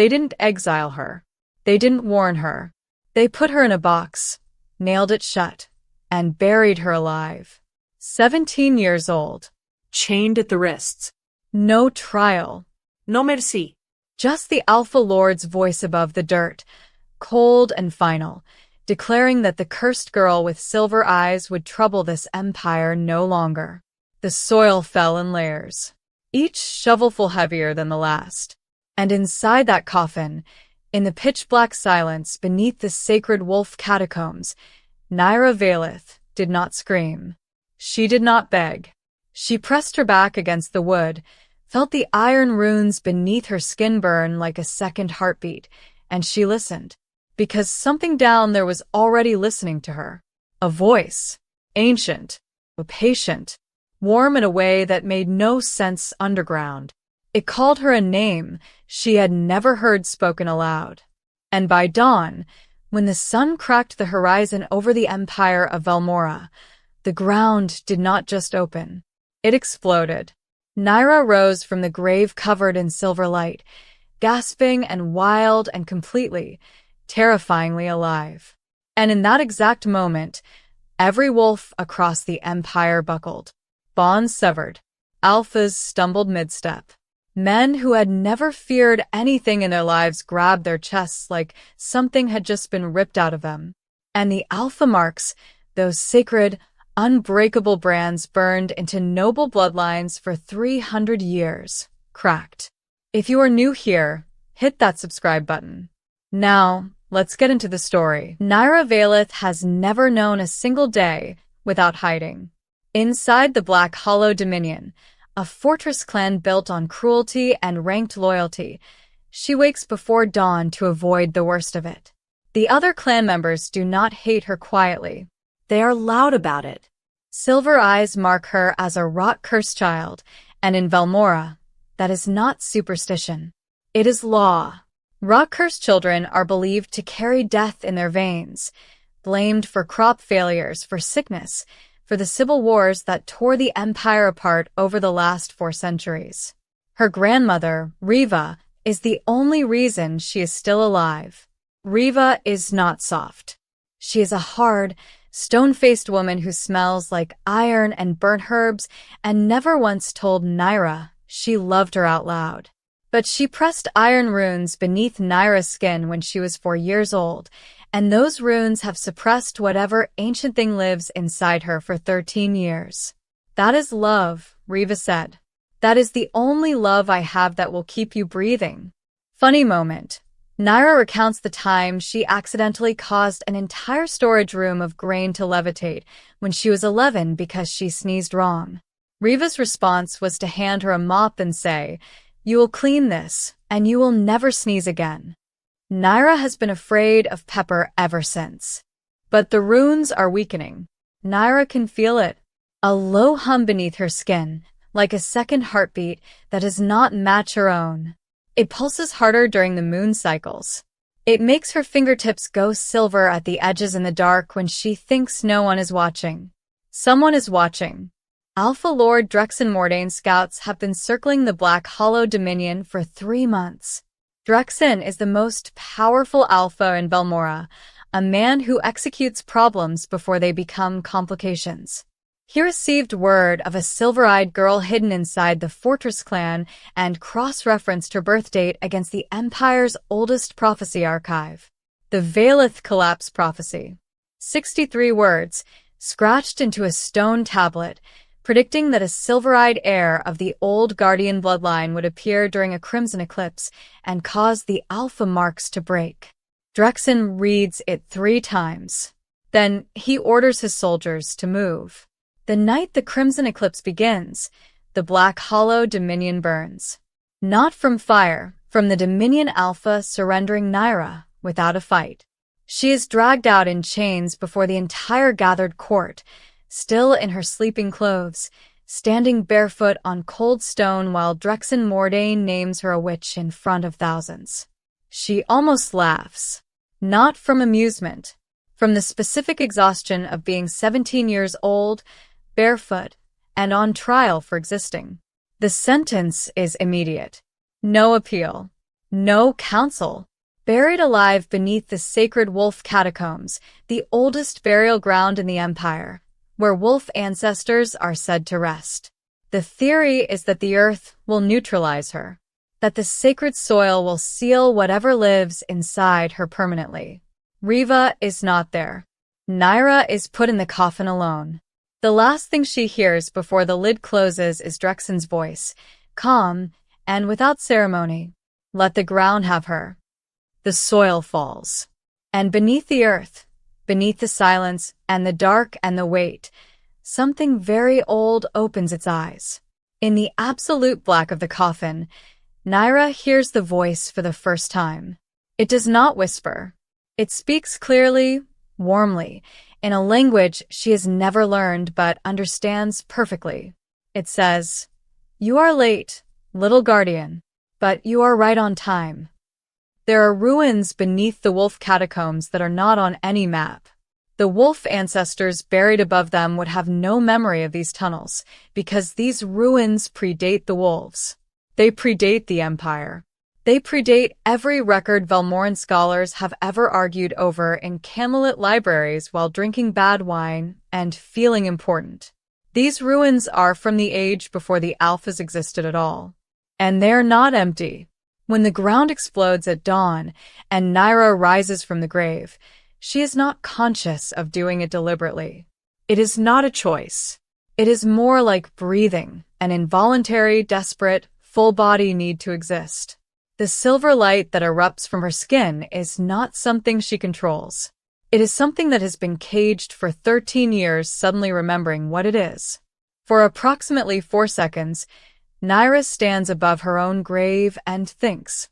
They didn't exile her. They didn't warn her. They put her in a box, nailed it shut, and buried her alive. 17 years old. Chained at the wrists. No trial. No merci. Just the Alpha Lord's voice above the dirt, cold and final, declaring that the cursed girl with silver eyes would trouble this empire no longer. The soil fell in layers, each shovelful heavier than the last. And inside that coffin, in the pitch-black silence beneath the sacred wolf catacombs, Naira Velith did not scream. She did not beg. She pressed her back against the wood, felt the iron runes beneath her skin burn like a second heartbeat, and she listened, because something down there was already listening to her. A voice, ancient, but patient, warm in a way that made no sense underground. It called her a name she had never heard spoken aloud. And by dawn, when the sun cracked the horizon over the empire of Velmora, the ground did not just open. It exploded. Naira rose from the grave covered in silver light, gasping and wild and completely, terrifyingly alive. And in that exact moment, every wolf across the empire buckled. Bonds severed. Alphas stumbled mid-step. Men who had never feared anything in their lives grabbed their chests like something had just been ripped out of them. And the alpha marks, those sacred, unbreakable brands burned into noble bloodlines for 300 years, cracked. If you are new here, hit that subscribe button. Now, let's get into the story. Naira Velith has never known a single day without hiding. Inside the Black Hollow Dominion, a fortress clan built on cruelty and ranked loyalty, she wakes before dawn to avoid the worst of it. The other clan members do not hate her quietly. They are loud about it. Silver eyes mark her as a rot-cursed child, and in Velmora, that is not superstition. It is law. Rot-cursed children are believed to carry death in their veins, blamed for crop failures, for sickness, for the civil wars that tore the empire apart over the last 4 centuries. Her grandmother, Riva, is the only reason she is still alive. Riva is not soft. She is a hard, stone-faced woman who smells like iron and burnt herbs and never once told Naira she loved her out loud. But she pressed iron runes beneath Naira's skin when she was 4 years old, and those runes have suppressed whatever ancient thing lives inside her for 13 years. That is love, Riva said. That is the only love I have that will keep you breathing. Funny moment. Naira recounts the time she accidentally caused an entire storage room of grain to levitate when she was 11 because she sneezed wrong. Riva's response was to hand her a mop and say, "You will clean this, and you will never sneeze again." Naira has been afraid of Pepper ever since. But the runes are weakening. Naira can feel it. A low hum beneath her skin, like a second heartbeat that does not match her own. It pulses harder during the moon cycles. It makes her fingertips go silver at the edges in the dark when she thinks no one is watching. Someone is watching. Alpha Lord Drexen Mordane's scouts have been circling the Black Hollow Dominion for 3 months. Drexen is the most powerful alpha in Velmora, a man who executes problems before they become complications. He received word of a silver-eyed girl hidden inside the Fortress clan and cross-referenced her birth date against the Empire's oldest prophecy archive, the Velith Collapse Prophecy. 63 words, scratched into a stone tablet, predicting that a silver-eyed heir of the old Guardian bloodline would appear during a Crimson Eclipse and cause the alpha marks to break. Drexen reads it 3 times. Then he orders his soldiers to move. The night the Crimson Eclipse begins, the Black Hollow Dominion burns. Not from fire, from the Dominion Alpha surrendering Naira without a fight. She is dragged out in chains before the entire gathered court, still in her sleeping clothes, standing barefoot on cold stone while Drexen Mordane names her a witch in front of thousands. She almost laughs. Not from amusement, from the specific exhaustion of being 17 years old, barefoot, and on trial for existing. The sentence is immediate. No appeal. No council. Buried alive beneath the sacred wolf catacombs, the oldest burial ground in the Empire, where wolf ancestors are said to rest. The theory is that the earth will neutralize her, that the sacred soil will seal whatever lives inside her permanently. Riva is not there. Naira is put in the coffin alone. The last thing she hears before the lid closes is Drexen's voice, calm and without ceremony. Let the ground have her. The soil falls. And beneath the earth, beneath the silence and the dark and the weight, something very old opens its eyes. In the absolute black of the coffin, Naira hears the voice for the first time. It does not whisper. It speaks clearly, warmly, in a language she has never learned but understands perfectly. It says, "You are late, little guardian, but you are right on time." There are ruins beneath the wolf catacombs that are not on any map. The wolf ancestors buried above them would have no memory of these tunnels, because these ruins predate the wolves. They predate the Empire. They predate every record Velmoran scholars have ever argued over in Camelot libraries while drinking bad wine and feeling important. These ruins are from the age before the Alphas existed at all. And they're not empty. When the ground explodes at dawn and Naira rises from the grave, she is not conscious of doing it deliberately. It is not a choice. It is more like breathing, an involuntary, desperate, full-body need to exist. The silver light that erupts from her skin is not something she controls. It is something that has been caged for 13 years, suddenly remembering what it is. For approximately 4 seconds, Naira stands above her own grave and thinks,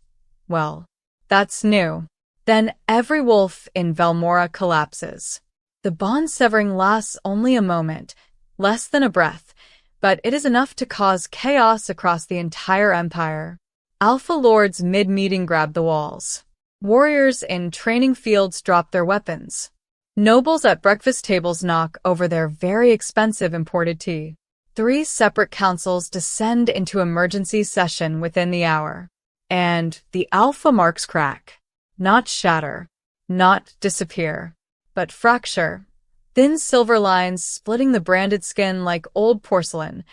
well, that's new. Then every wolf in Velmora collapses. The bond severing lasts only a moment, less than a breath, but it is enough to cause chaos across the entire Empire. Alpha Lords mid-meeting grab the walls. Warriors in training fields drop their weapons. Nobles at breakfast tables knock over their very expensive imported tea. 3 separate councils descend into emergency session within the hour. And the alpha marks crack. Not shatter. Not disappear. But fracture. Thin silver lines splitting the branded skin like old porcelain.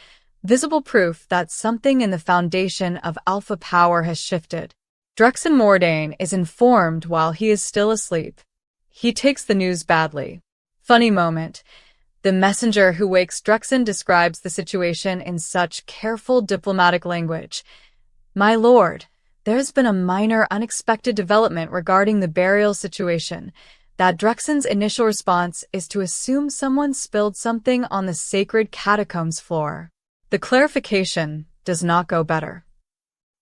Visible proof that something in the foundation of alpha power has shifted. Drexen Mordain is informed while he is still asleep. He takes the news badly. Funny moment. The messenger who wakes Drexen describes the situation in such careful diplomatic language. "My lord, there has been a minor unexpected development regarding the burial situation. That Drexen's initial response is to assume someone spilled something on the sacred catacombs floor." The clarification does not go better.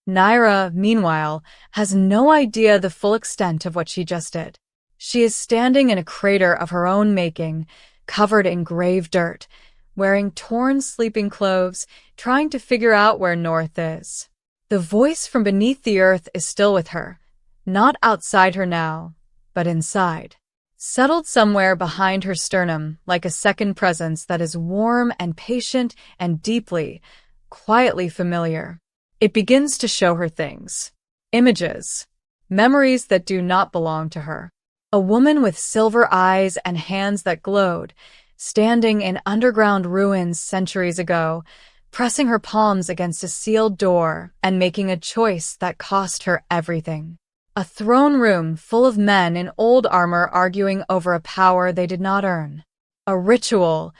Naira, meanwhile, has no idea the full extent of what she just did. She is standing in a crater of her own making, covered in grave dirt, wearing torn sleeping clothes, trying to figure out where north is. The voice from beneath the earth is still with her, not outside her now, but inside. Settled somewhere behind her sternum, like a second presence that is warm and patient and deeply, quietly familiar. It begins to show her things. Images. Memories that do not belong to her. A woman with silver eyes and hands that glowed, standing in underground ruins centuries ago, pressing her palms against a sealed door and making a choice that cost her everything. A throne room full of men in old armor arguing over a power they did not earn. A ritual,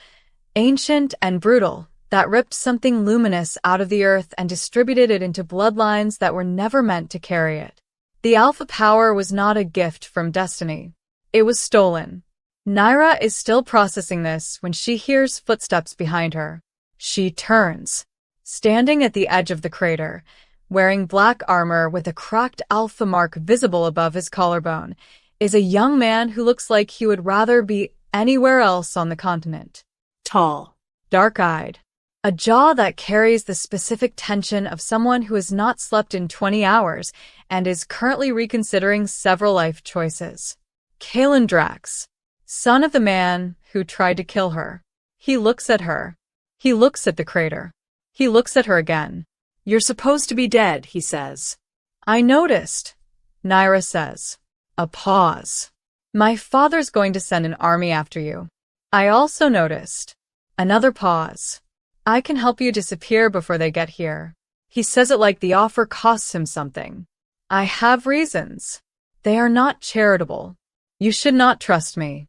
ancient and brutal, that ripped something luminous out of the earth and distributed it into bloodlines that were never meant to carry it. The alpha power was not a gift from destiny. It was stolen. Naira is still processing this when she hears footsteps behind her. She turns. Standing at the edge of the crater, wearing black armor with a cracked alpha mark visible above his collarbone, is a young man who looks like he would rather be anywhere else on the continent. Tall. Dark-eyed. A jaw that carries the specific tension of someone who has not slept in 20 hours and is currently reconsidering several life choices. Kalen Drax, son of the man who tried to kill her. He looks at her. He looks at the crater. He looks at her again. "You're supposed to be dead," he says. I noticed, Naira says. A pause. My father's going to send an army after you. I also noticed. Another pause. I can help you disappear before they get here. He says it like the offer costs him something. I have reasons. They are not charitable. You should not trust me.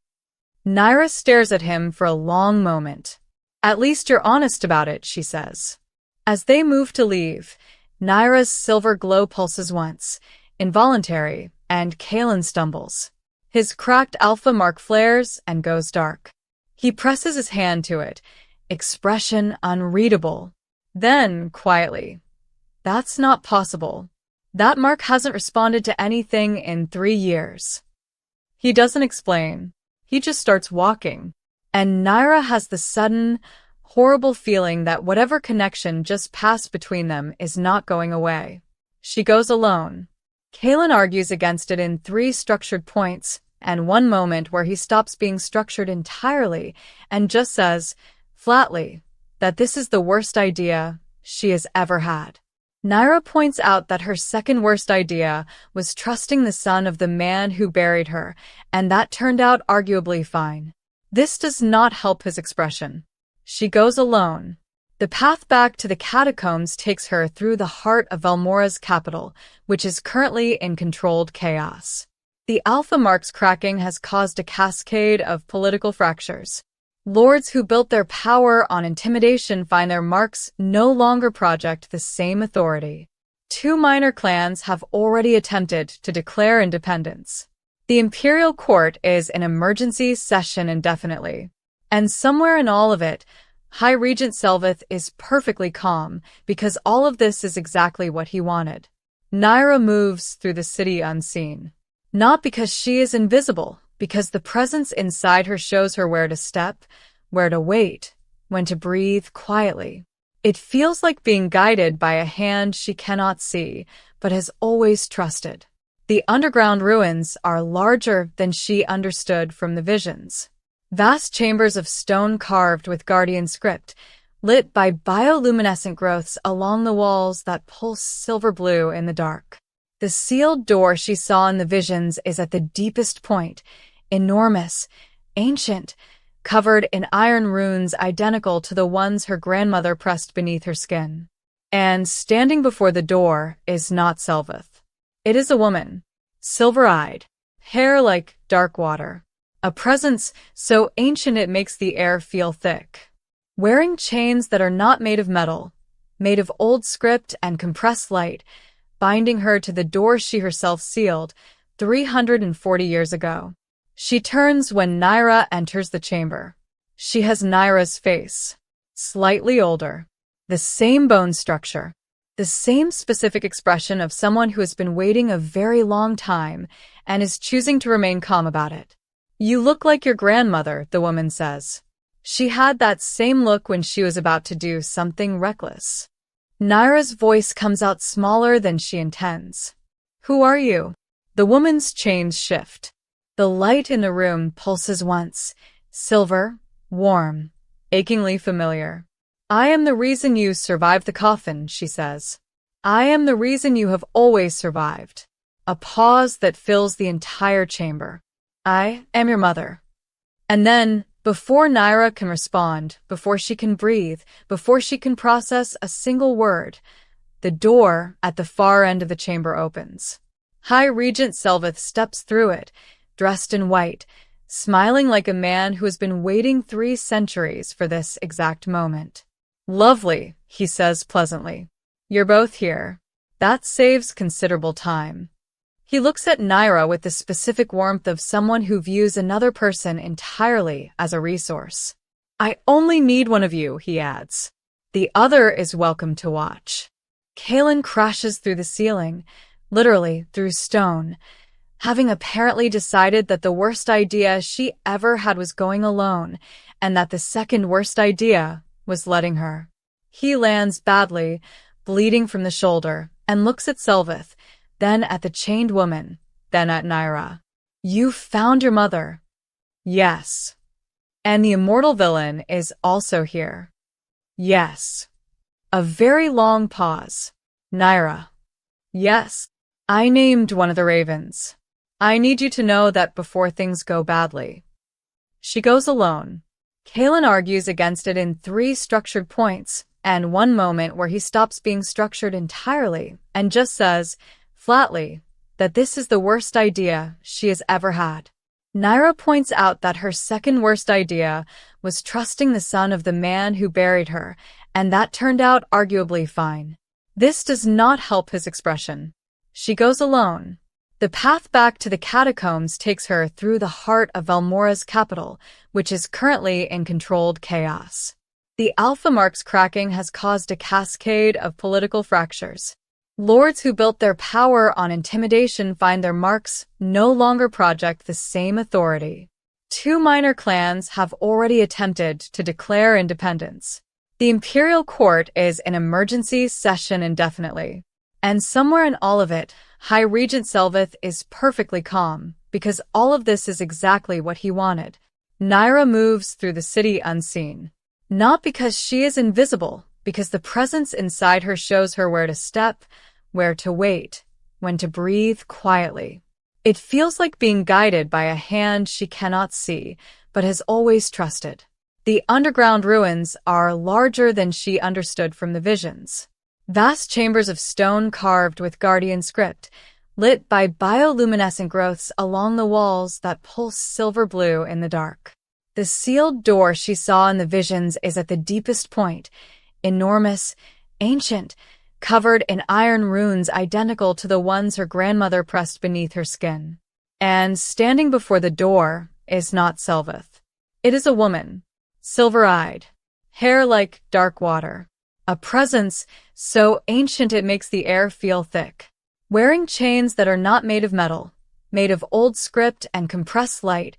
Naira stares at him for a long moment. At least you're honest about it, she says. As they move to leave, Naira's silver glow pulses once, involuntary, and Kalen stumbles. His cracked alpha mark flares and goes dark. He presses his hand to it, expression unreadable. Then, quietly, that's not possible. That mark hasn't responded to anything in 3 years. He doesn't explain. He just starts walking. And Naira has the sudden, horrible feeling that whatever connection just passed between them is not going away. She goes alone. Kalen argues against it in 3 structured points, and one moment where he stops being structured entirely and just says, flatly, that this is the worst idea she has ever had. Naira points out that her second worst idea was trusting the son of the man who buried her, and that turned out arguably fine. This does not help his expression. She goes alone. The path back to the catacombs takes her through the heart of Velmora's capital, which is currently in controlled chaos. The Alpha Mark's cracking has caused a cascade of political fractures. Lords who built their power on intimidation find their marks no longer project the same authority. 2 minor clans have already attempted to declare independence. The imperial court is in emergency session indefinitely. And somewhere in all of it, High Regent Selveth is perfectly calm because all of this is exactly what he wanted. Naira moves through the city unseen. Not because she is invisible, because the presence inside her shows her where to step, where to wait, when to breathe quietly. It feels like being guided by a hand she cannot see, but has always trusted. The underground ruins are larger than she understood from the visions. Vast chambers of stone carved with guardian script, lit by bioluminescent growths along the walls that pulse silver blue in the dark. The sealed door she saw in the visions is at the deepest point, enormous, ancient, covered in iron runes identical to the ones her grandmother pressed beneath her skin. And standing before the door is not Selveth. It is a woman, silver-eyed, hair like dark water, a presence so ancient it makes the air feel thick. Wearing chains that are not made of metal, made of old script and compressed light, binding her to the door she herself sealed 340 years ago. She turns when Naira enters the chamber. She has Naira's face, slightly older, the same bone structure, the same specific expression of someone who has been waiting a very long time and is choosing to remain calm about it. You look like your grandmother, the woman says. She had that same look when she was about to do something reckless. Naira's voice comes out smaller than she intends. Who are you? The woman's chains shift. The light in the room pulses once, silver, warm, achingly familiar. I am the reason you survived the coffin, she says. I am the reason you have always survived. A pause that fills the entire chamber. I am your mother. And then, before Naira can respond, before she can breathe, before she can process a single word, the door at the far end of the chamber opens. High Regent Selveth steps through it, dressed in white, smiling like a man who has been waiting 3 centuries for this exact moment. Lovely, he says pleasantly. You're both here. That saves considerable time. He looks at Naira with the specific warmth of someone who views another person entirely as a resource. I only need one of you, he adds. The other is welcome to watch. Kalen crashes through the ceiling, literally through stone, having apparently decided that the worst idea she ever had was going alone, and that the second worst idea was letting her. He lands badly, bleeding from the shoulder, and looks at Selveth, then at the chained woman, then at Naira. You found your mother. Yes. And the immortal villain is also here. Yes. A very long pause. Naira. Yes. I named one of the ravens. I need you to know that before things go badly. She goes alone. Kalen argues against it in 3 structured points, and one moment where he stops being structured entirely and just says, flatly, that this is the worst idea she has ever had. Naira points out that her second worst idea was trusting the son of the man who buried her, and that turned out arguably fine. This does not help his expression. She goes alone. The path back to the catacombs takes her through the heart of Velmora's capital, which is currently in controlled chaos. The Alpha Mark's cracking has caused a cascade of political fractures. Lords who built their power on intimidation find their marks no longer project the same authority. 2 minor clans have already attempted to declare independence. The imperial court is in emergency session indefinitely. And somewhere in all of it, High Regent Selveth is perfectly calm, because all of this is exactly what he wanted. Naira moves through the city unseen. Not because she is invisible, because the presence inside her shows her where to step, where to wait, when to breathe quietly. It feels like being guided by a hand she cannot see, but has always trusted. The underground ruins are larger than she understood from the visions. Vast chambers of stone carved with guardian script, lit by bioluminescent growths along the walls that pulse silver blue in the dark. The sealed door she saw in the visions is at the deepest point, enormous, ancient, covered in iron runes identical to the ones her grandmother pressed beneath her skin. And standing before the door is not Selveth. It is a woman, silver-eyed, hair like dark water, a presence so ancient it makes the air feel thick, wearing chains that are not made of metal, made of old script and compressed light,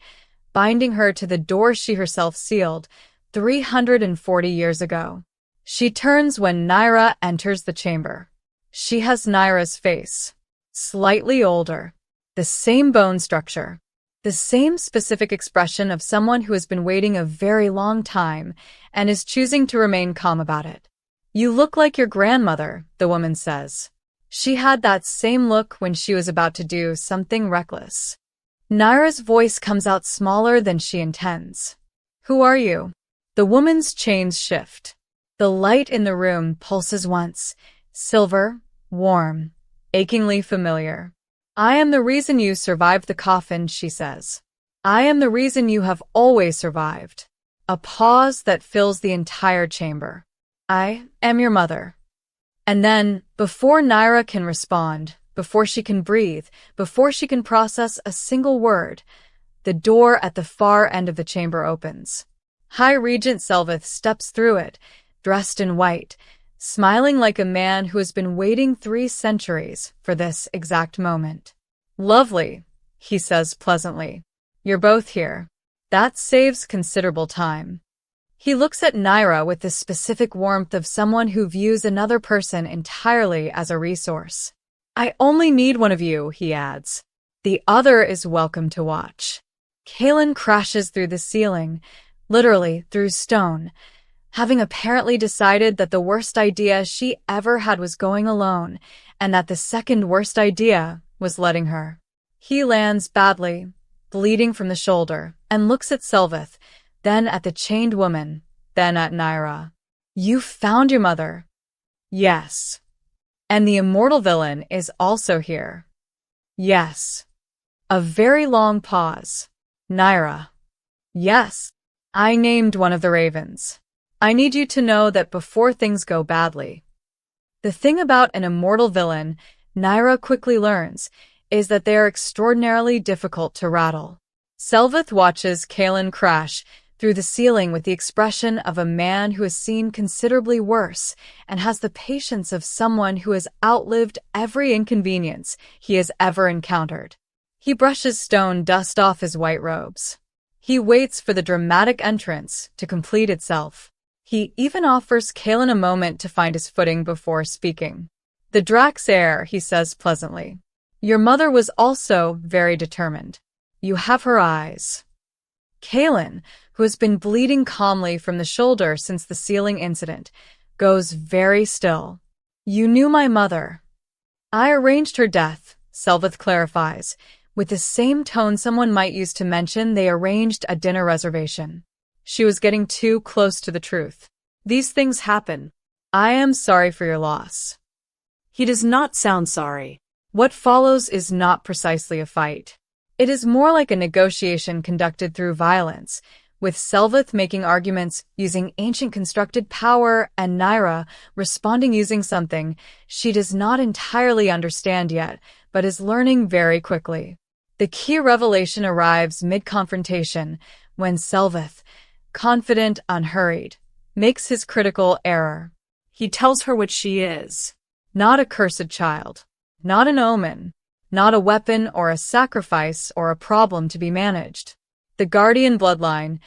binding her to the door she herself sealed 340 years ago. She turns when Naira enters the chamber. She has Naira's face, slightly older, the same bone structure, the same specific expression of someone who has been waiting a very long time and is choosing to remain calm about it. You look like your grandmother, the woman says. She had that same look when she was about to do something reckless. Naira's voice comes out smaller than she intends. Who are you? The woman's chains shift. The light in the room pulses once, silver, warm, achingly familiar. I am the reason you survived the coffin, she says. I am the reason you have always survived. A pause that fills the entire chamber. I am your mother. And then, before Naira can respond, before she can breathe, before she can process a single word, the door at the far end of the chamber opens. High Regent Selveth steps through it, dressed in white, smiling like a man who has been waiting 3 centuries for this exact moment. Lovely, he says pleasantly. You're both here. That saves considerable time. He looks at Naira with the specific warmth of someone who views another person entirely as a resource. I only need one of you, he adds. The other is welcome to watch. Kalen crashes through the ceiling, literally through stone, having apparently decided that the worst idea she ever had was going alone, and that the second worst idea was letting her. He lands badly, bleeding from the shoulder, and looks at Selveth, then at the chained woman, then at Naira. You found your mother. Yes. And the immortal villain is also here. Yes. A very long pause. Naira. Yes. I named one of the ravens. I need you to know that before things go badly. The thing about an immortal villain, Naira quickly learns, is that they are extraordinarily difficult to rattle. Selveth watches Kalen crash through the ceiling with the expression of a man who has seen considerably worse and has the patience of someone who has outlived every inconvenience he has ever encountered. He brushes stone dust off his white robes. He waits for the dramatic entrance to complete itself. He even offers Kalen a moment to find his footing before speaking. The Drax heir, he says pleasantly. Your mother was also very determined. You have her eyes. Kalen, who has been bleeding calmly from the shoulder since the ceiling incident, goes very still. You knew my mother. I arranged her death, Selveth clarifies, with the same tone someone might use to mention they arranged a dinner reservation. She was getting too close to the truth. These things happen. I am sorry for your loss. He does not sound sorry. What follows is not precisely a fight. It is more like a negotiation conducted through violence, with Selveth making arguments using ancient constructed power and Naira responding using something she does not entirely understand yet, but is learning very quickly. The key revelation arrives mid-confrontation when Selveth, confident, unhurried, makes his critical error. He tells her what she is. Not a cursed child. Not an omen. Not a weapon or a sacrifice or a problem to be managed. The guardian bloodline,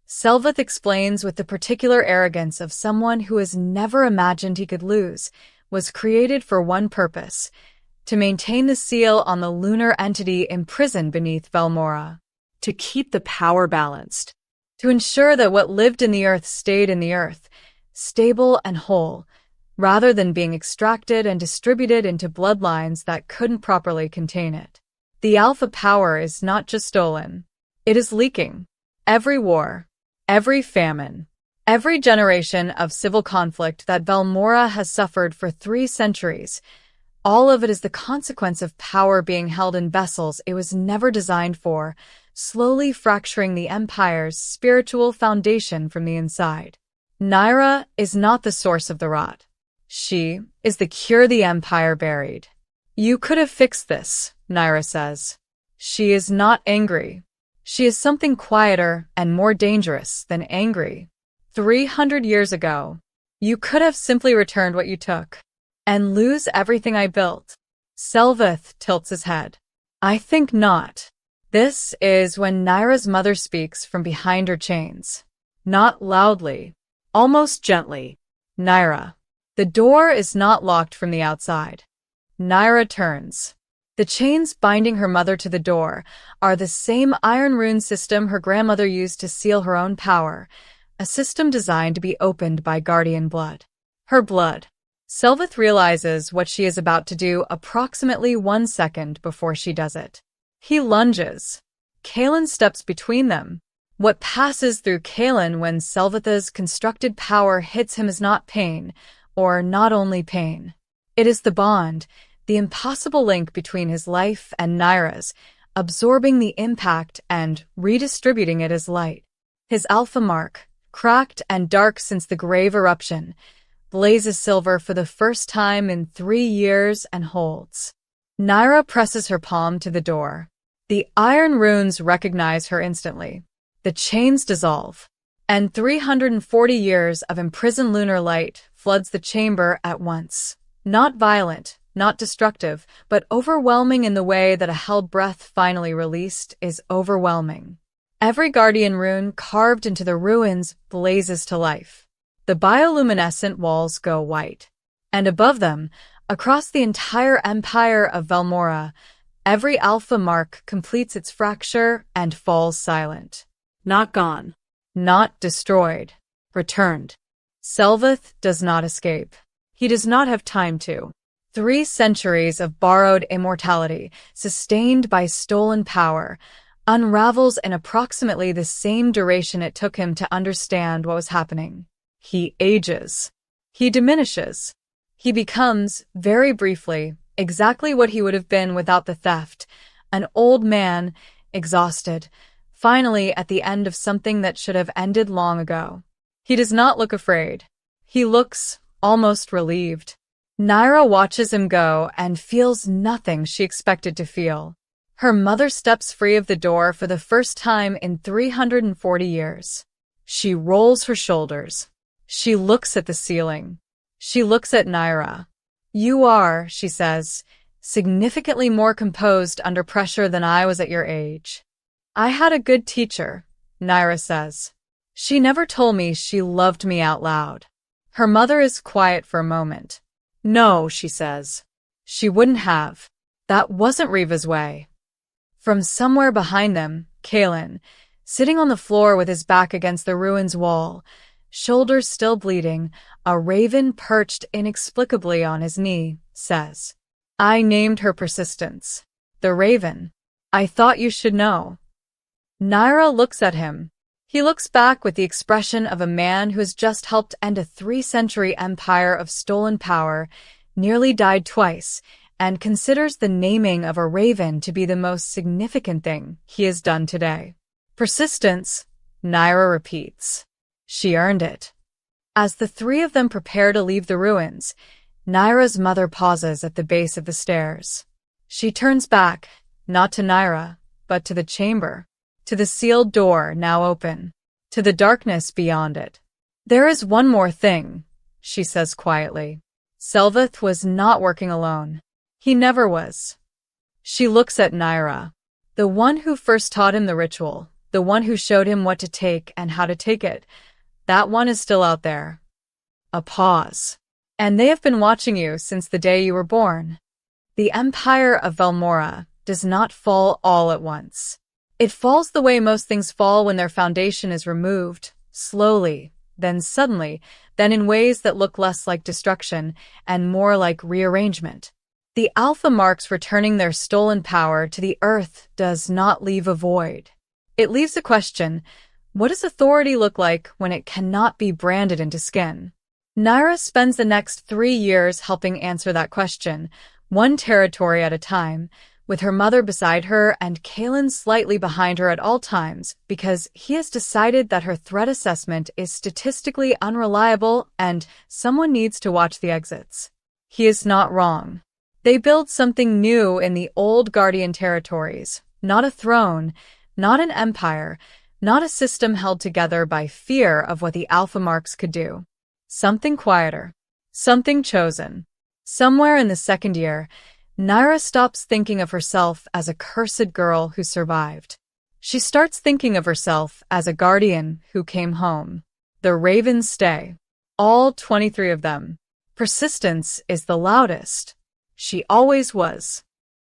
Selveth explains with the particular arrogance of someone who has never imagined he could lose, was created for one purpose: to maintain the seal on the lunar entity imprisoned beneath Velmora. To keep the power balanced. To ensure that what lived in the earth stayed in the earth, stable and whole, rather than being extracted and distributed into bloodlines that couldn't properly contain it. The alpha power is not just stolen. It is leaking. Every war, every famine, every generation of civil conflict that Velmora has suffered for 3 centuries, all of it is the consequence of power being held in vessels it was never designed for, slowly fracturing the empire's spiritual foundation from the inside. Naira is not the source of the rot. She is the cure the empire buried. You could have fixed this, Naira says. She is not angry. She is something quieter and more dangerous than angry. 300 years ago, you could have simply returned what you took and lose everything I built. Selveth tilts his head. I think not. This is when Naira's mother speaks from behind her chains. Not loudly, almost gently. Naira. The door is not locked from the outside. Naira turns. The chains binding her mother to the door are the same iron rune system her grandmother used to seal her own power, a system designed to be opened by guardian blood. Her blood. Selveth realizes what she is about to do approximately 1 second before she does it. He lunges. Kaelin steps between them. What passes through Kaelin when Selveth's constructed power hits him is not pain, or not only pain. It is the bond, the impossible link between his life and Naira's, absorbing the impact and redistributing it as light. His alpha mark, cracked and dark since the grave eruption, blazes silver for the first time in 3 years and holds. Naira presses her palm to the door. The iron runes recognize her instantly. The chains dissolve, and 340 years of imprisoned lunar light floods the chamber at once. Not violent, not destructive, but overwhelming in the way that a held breath finally released is overwhelming. Every guardian rune carved into the ruins blazes to life. The bioluminescent walls go white. And above them, across the entire empire of Velmora, every alpha mark completes its fracture and falls silent. Not gone. Not destroyed. Returned. Selveth does not escape. He does not have time to. 3 centuries of borrowed immortality, sustained by stolen power, unravels in approximately the same duration it took him to understand what was happening. He ages. He diminishes. He becomes, very briefly, exactly what he would have been without the theft, an old man, exhausted, finally at the end of something that should have ended long ago. He does not look afraid. He looks almost relieved. Naira watches him go and feels nothing she expected to feel. Her mother steps free of the door for the first time in 340 years. She rolls her shoulders. She looks at the ceiling. She looks at Naira. You are, she says, significantly more composed under pressure than I was at your age. I had a good teacher, Naira says. She never told me she loved me out loud. Her mother is quiet for a moment. No, she says. She wouldn't have. That wasn't Riva's way. From somewhere behind them, Kaelin, sitting on the floor with his back against the ruins wall, shoulders still bleeding, a raven perched inexplicably on his knee, says, I named her Persistence. The Raven. I thought you should know. Naira looks at him. He looks back with the expression of a man who has just helped end a 3-century empire of stolen power, nearly died twice, and considers the naming of a raven to be the most significant thing he has done today. Persistence, Naira repeats. She earned it. As the three of them prepare to leave the ruins, Naira's mother pauses at the base of the stairs. She turns back, not to Naira, but to the chamber, to the sealed door now open, to the darkness beyond it. There is one more thing, she says quietly. Selveth was not working alone. He never was. She looks at Naira, the one who first taught him the ritual, the one who showed him what to take and how to take it. That one is still out there. A pause. And they have been watching you since the day you were born. The Empire of Velmora does not fall all at once. It falls the way most things fall when their foundation is removed, slowly, then suddenly, then in ways that look less like destruction and more like rearrangement. The Alpha Marks returning their stolen power to the Earth does not leave a void. It leaves a question: what does authority look like when it cannot be branded into skin? Naira spends the next 3 years helping answer that question, one territory at a time, with her mother beside her and Kalen slightly behind her at all times, because he has decided that her threat assessment is statistically unreliable and someone needs to watch the exits. He is not wrong. They build something new in the old Guardian territories, not a throne, not an empire, not a system held together by fear of what the Alpha Marks could do. Something quieter. Something chosen. Somewhere in the second year, Naira stops thinking of herself as a cursed girl who survived. She starts thinking of herself as a guardian who came home. The ravens stay. All 23 of them. Persistence is the loudest. She always was.